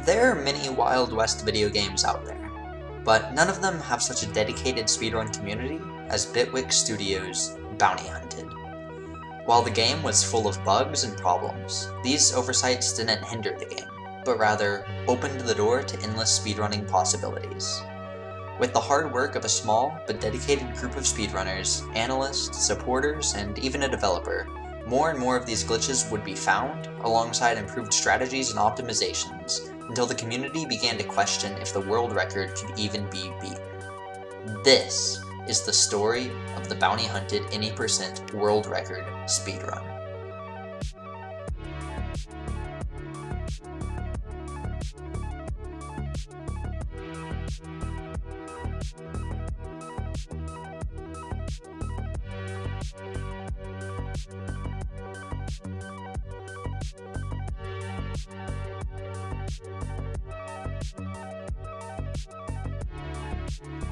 There are many Wild West video games out there, but none of them have such a dedicated speedrun community as Bitwig Studios' Bounty Hunted. While the game was full of bugs and problems, these oversights didn't hinder the game, but rather opened the door to endless speedrunning possibilities. With the hard work of a small but dedicated group of speedrunners, analysts, supporters, and even a developer, more and more of these glitches would be found, alongside improved strategies and optimizations, until the community began to question if the world record could even be beaten. This is the story of the Bounty Hunted Any% World Record speedrun.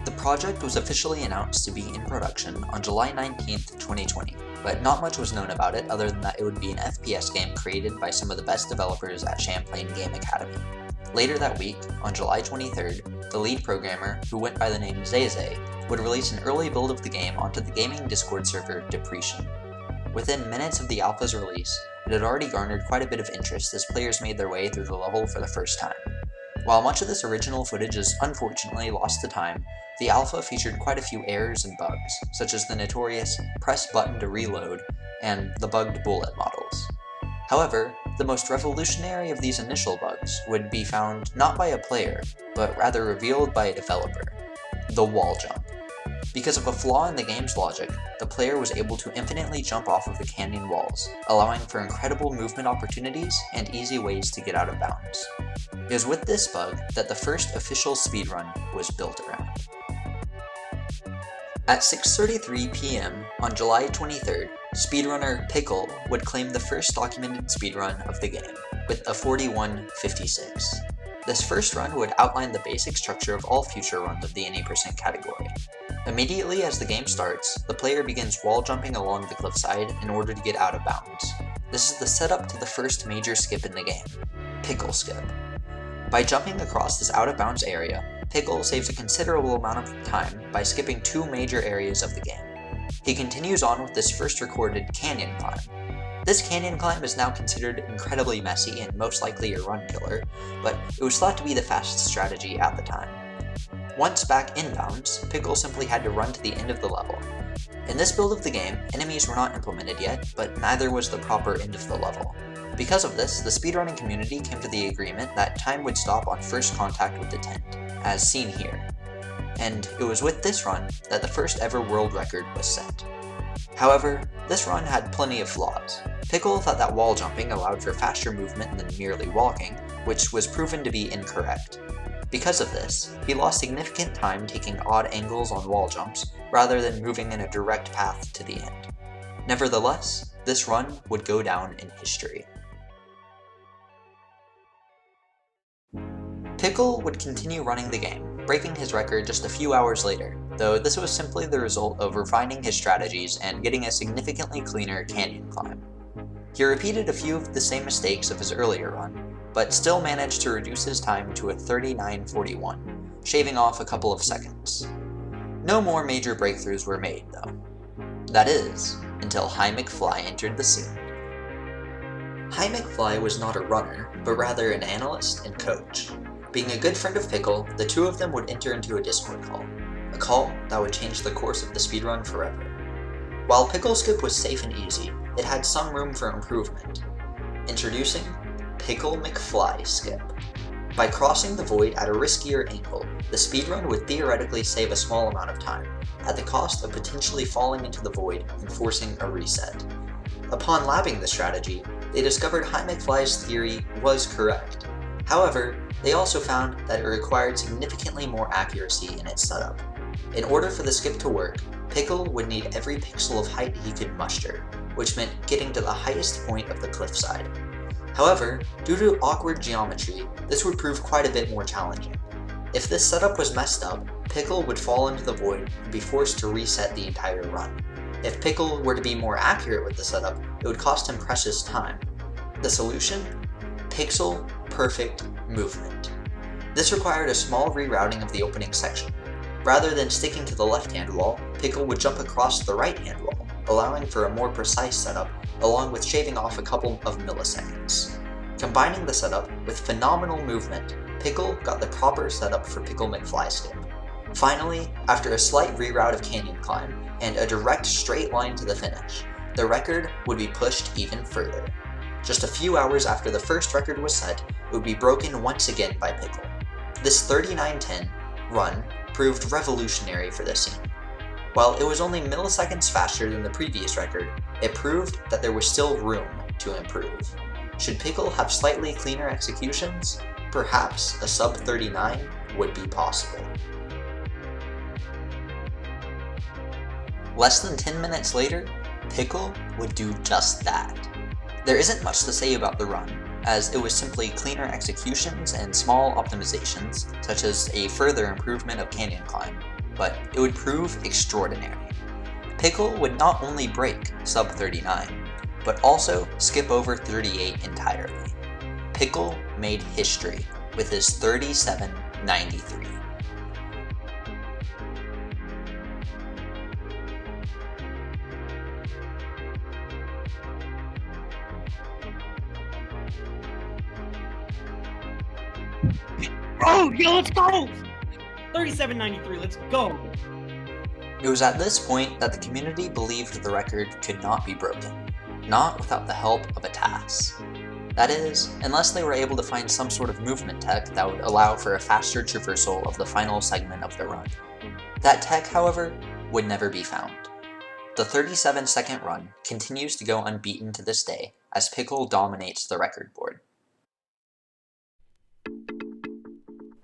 The project was officially announced to be in production on July 19th, 2020, but not much was known about it other than that it would be an FPS game created by some of the best developers at Champlain Game Academy. Later that week, on July 23rd, the lead programmer, who went by the name Zeze, would release an early build of the game onto the gaming Discord server Depreciation. Within minutes of the alpha's release, it had already garnered quite a bit of interest as players made their way through the level for the first time. While much of this original footage is unfortunately lost to time, the alpha featured quite a few errors and bugs, such as the notorious press button to reload and the bugged bullet models. However, the most revolutionary of these initial bugs would be found not by a player, but rather revealed by a developer: the wall jump. Because of a flaw in the game's logic, the player was able to infinitely jump off of the canyon walls, allowing for incredible movement opportunities and easy ways to get out of bounds. It was with this bug that the first official speedrun was built around. At 6:33 p.m. on July 23rd, speedrunner Pickle would claim the first documented speedrun of the game, with a 41:56. This first run would outline the basic structure of all future runs of the Any% category. Immediately as the game starts, the player begins wall jumping along the cliffside in order to get out of bounds. This is the setup to the first major skip in the game, Pickle Skip. By jumping across this out-of-bounds area, Pickle saves a considerable amount of time by skipping two major areas of the game. He continues on with this first recorded canyon climb. This canyon climb is now considered incredibly messy and most likely a run killer, but it was thought to be the fastest strategy at the time. Once back in bounds, Pickle simply had to run to the end of the level. In this build of the game, enemies were not implemented yet, but neither was the proper end of the level. Because of this, the speedrunning community came to the agreement that time would stop on first contact with the tent, as seen here. And it was with this run that the first ever world record was set. However, this run had plenty of flaws. Pickle thought that wall jumping allowed for faster movement than merely walking, which was proven to be incorrect. Because of this, he lost significant time taking odd angles on wall jumps, rather than moving in a direct path to the end. Nevertheless, this run would go down in history. Pickle would continue running the game, breaking his record just a few hours later, though this was simply the result of refining his strategies and getting a significantly cleaner canyon climb. He repeated a few of the same mistakes of his earlier run, but still managed to reduce his time to a 39:41, shaving off a couple of seconds. No more major breakthroughs were made, though. That is, until Hi McFly entered the scene. Hi McFly was not a runner, but rather an analyst and coach. Being a good friend of Pickle, the two of them would enter into a Discord call, a call that would change the course of the speedrun forever. While Pickle Skip was safe and easy, it had some room for improvement. Introducing Pickle McFly Skip. By crossing the void at a riskier angle, the speedrun would theoretically save a small amount of time, at the cost of potentially falling into the void and forcing a reset. Upon labbing the strategy, they discovered Hi McFly's theory was correct. However, they also found that it required significantly more accuracy in its setup. In order for the skip to work, Pickle would need every pixel of height he could muster, which meant getting to the highest point of the cliffside. However, due to awkward geometry, this would prove quite a bit more challenging. If this setup was messed up, Pickle would fall into the void and be forced to reset the entire run. If Pickle were to be more accurate with the setup, it would cost him precious time. The solution? Pixel perfect movement. This required a small rerouting of the opening section. Rather than sticking to the left-hand wall, Pickle would jump across the right-hand wall, allowing for a more precise setup, along with shaving off a couple of milliseconds. Combining the setup with phenomenal movement, Pickle got the proper setup for Pickle McFly skip. Finally, after a slight reroute of Canyon Climb and a direct straight line to the finish, the record would be pushed even further. Just a few hours after the first record was set, it would be broken once again by Pickle. This 39:10 run proved revolutionary for the scene. While it was only milliseconds faster than the previous record, it proved that there was still room to improve. Should Pickle have slightly cleaner executions, perhaps a sub 39 would be possible. Less than 10 minutes later, Pickle would do just that. There isn't much to say about the run, as it was simply cleaner executions and small optimizations, such as a further improvement of Canyon Climb, but it would prove extraordinary. Pickle would not only break sub 39, but also skip over 38 entirely. Pickle made history with his 37:93. Oh, yeah, let's go! 37:93, let's go! It was at this point that the community believed the record could not be broken, not without the help of a TAS. That is, unless they were able to find some sort of movement tech that would allow for a faster traversal of the final segment of the run. That tech, however, would never be found. The 37-second run continues to go unbeaten to this day as Pickle dominates the record board.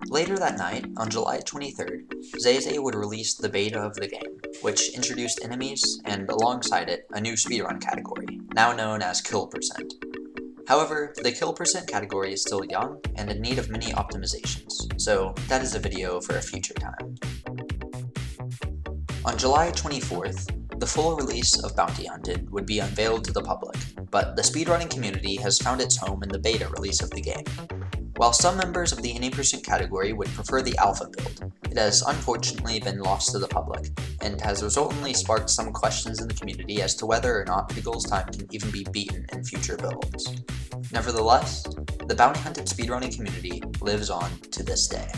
Later that night, on July 23rd, Zay would release the beta of the game, which introduced enemies and, alongside it, a new speedrun category, now known as Kill Percent. However, the Kill Percent category is still young and in need of many optimizations, so that is a video for a future time. On July 24th, the full release of Bounty Hunted would be unveiled to the public, but the speedrunning community has found its home in the beta release of the game. While some members of the Any Percent category would prefer the alpha build, it has unfortunately been lost to the public, and has resultantly sparked some questions in the community as to whether or not Pickle's time can even be beaten in future builds. Nevertheless, the Bounty Hunted speedrunning community lives on to this day.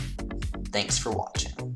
Thanks for watching.